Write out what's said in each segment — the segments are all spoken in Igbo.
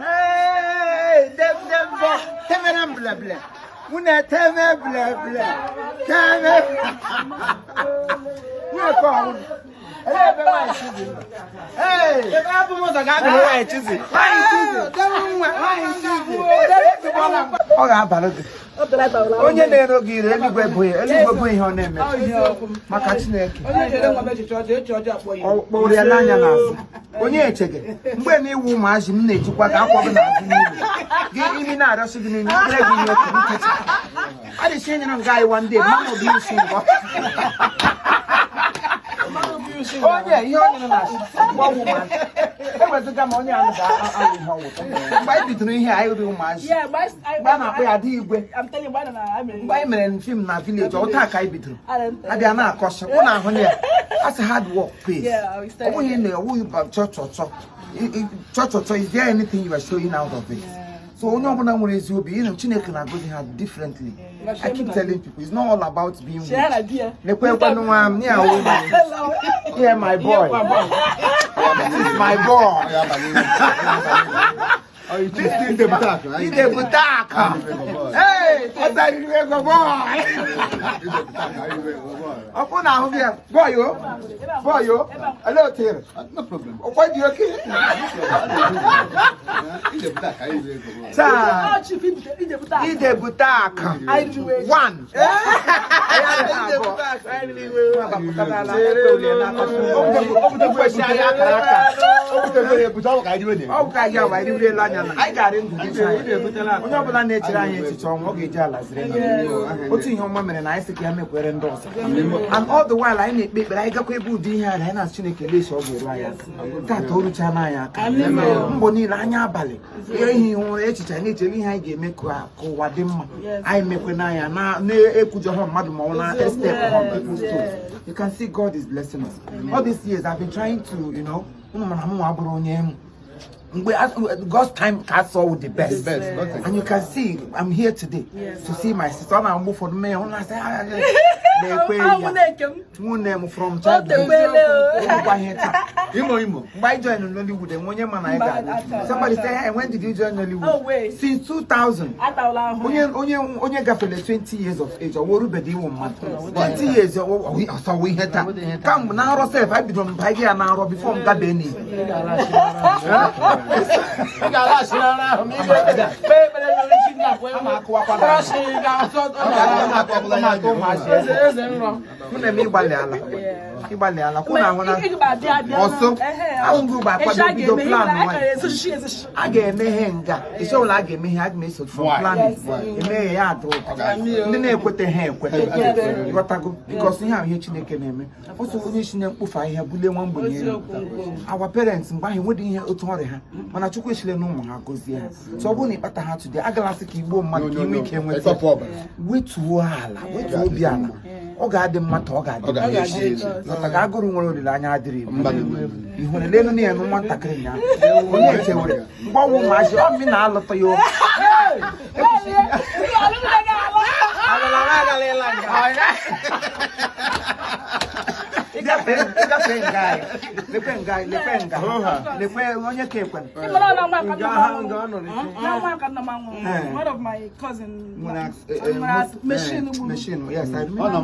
Hey, them, teme blah blah. Muna teme blah blah. Teme. You come. Hey, if I have more than I choose it. Why onye na-ero gị ire eluigwe bụ ihe ọ na-eme maka Chineke ọkpọrọ ya n'anya n'azụ onye echege mgbe na iwu ụmụazị m na-ejikwa ka akwọ gị n'azụ n'ihu gị imi na-arịọsị gị n'ime ire gị ihe okwu nkechi adịchi enyere nga anyị one day mmanụ obi isi ngọ onye ihe onye na-asị gbanwụ ma ewezụga ma onye ahụ ga-ahụ ihe ọwụta mgbe anyị bidoro ihe anyị riri ụmụazị mgbe a na-akpọ ya dị igwe mgbe anyị mere fim na vileji ọta ka anyị bidoro abịa na-akọsị ụnụ ahụ ya asị hard work pays ọ bụghị na ọwụghị chọchọchọ is there anything you are showing out of it so onye ọbụla nwere ezi obi ịnụ Chineke na-agọzi ha differently. I keep telling people it's not all about being rich. Yeah, my boy. This is my boy. This is the butak, right? This is the butak. Hey, what's that? Boy. Boy, yo. Hello, Terry. No problem. Why do you okay? He's the butak. One. I got into this. When you're going to nature, it's on mortgage. What's in your mom and I think I'm a parent. And all the while I need people like a good dinner and I seen a case of the riot. That told China. Bonnie Lanya Bally. He won't Chinese telling I gave me Wadim. I make when I am now near Kuja Madamona. You can see God is blessing us. All these years I've been trying to, you know, God's time cuts all the best. And you can see, I'm here today to see my sister. I'm move for the mayor. I say, from childhood. Imo. Why join Nollywood? And when your man I got somebody say, hey, when did you join Nollywood? Since 2000. Onye gafele 20 years of age. Or what be 20 years? So we had that. Come now, yourself. I be from Maggi and now before Gabeni. Our parents, when I took a no more goes here. So when it better today, I got to keep one man came with a problem. Which wala, which will be Anna. Oh, God, the Matoga. I go to one of the Lanya dream. You want to learn me and no one tackling. What will my job mean? I'll look for you. The pen guy. One of my cousins. Machine. Yes, I remember.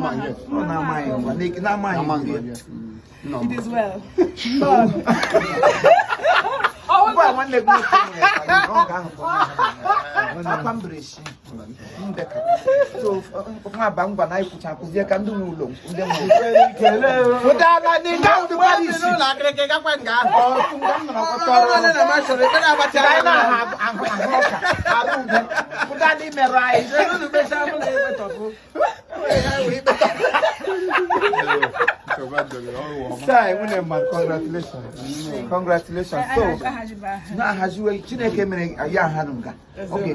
No. It is well. So, my bank, I put up with your candle. Congratulations. So, now has you a Chineke a Yahanunga. Okay,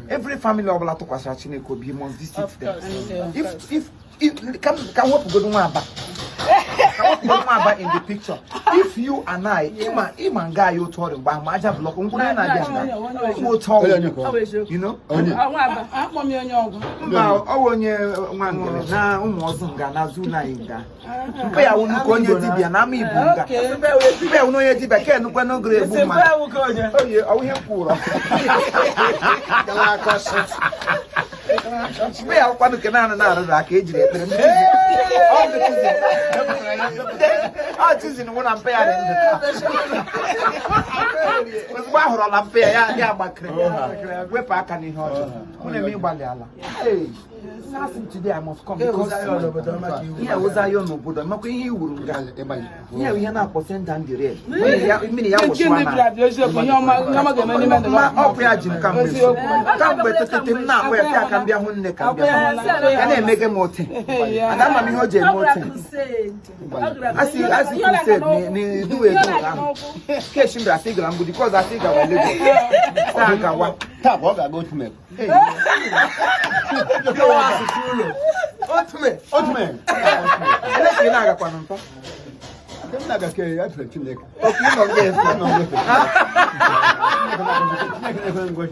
every family of Latokwasha Chineke must visit them. Can what go do in the picture? If you and I, Iman guy, you told him, but my job block, you know? I'm choosing one I'm paying. Was Bahor on Pay, yeah, but we're packing in hot. Hey, nothing today I must come because yeah, was I on Buddha? Mocking you wouldn't yeah, we are not percent down the red. Many hours. Come now, where I can be a hundred and then make a motor. And I'm a I see, you said, do it. Catching the figure because I think I will live. Tap, what I go to me.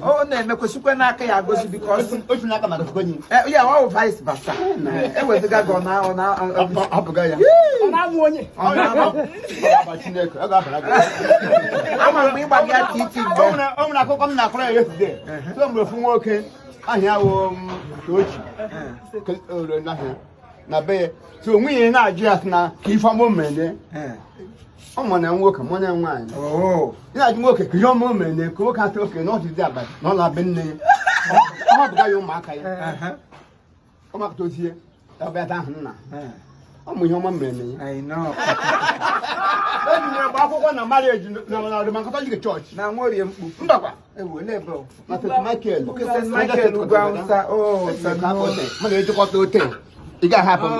Oh, no, because you cannot because yeah, all vice versa. It was the guy gone now. So we in Nigeria now, if I'm woman, I'm one and work, one and one. Oh, yeah, you work a young woman, they cook out okay, not that, but not I've been there. I'm got your mark. Come up to here, I'll bet I'm your woman. I know. I'm marriage, no, the Catholic church. Now, William, never. Michael, oh, Monday to what to tell. It got happen.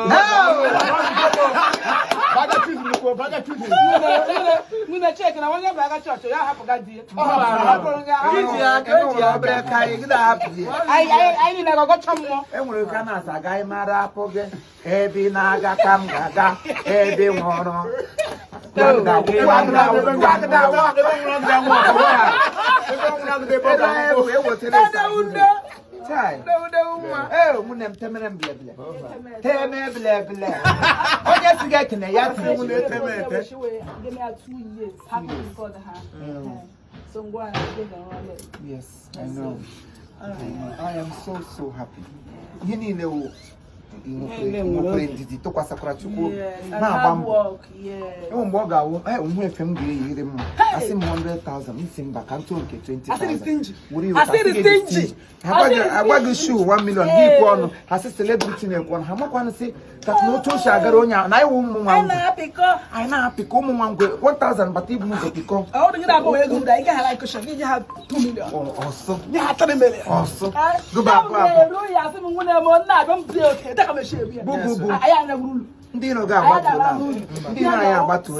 No, check and I want to back at church. I have a good deal. I never got some more. And we can ask a guy, Mara Poga, Ebi Naga Kamga, Ebi Mono. Oh, Munem Temen Blabla. Temen Blabla. Oh, yes, you get in a yacht. Give me 2 years. Happy for the hand. So, yes, I know. I am so happy. You need to Ndino ga batu ndino ya batu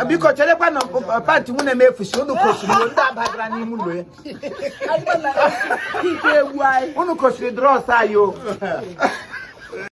because chele kwa no party mu na mefushi onu kosu no nda bagra ni mu loye unu kosu draw sa yo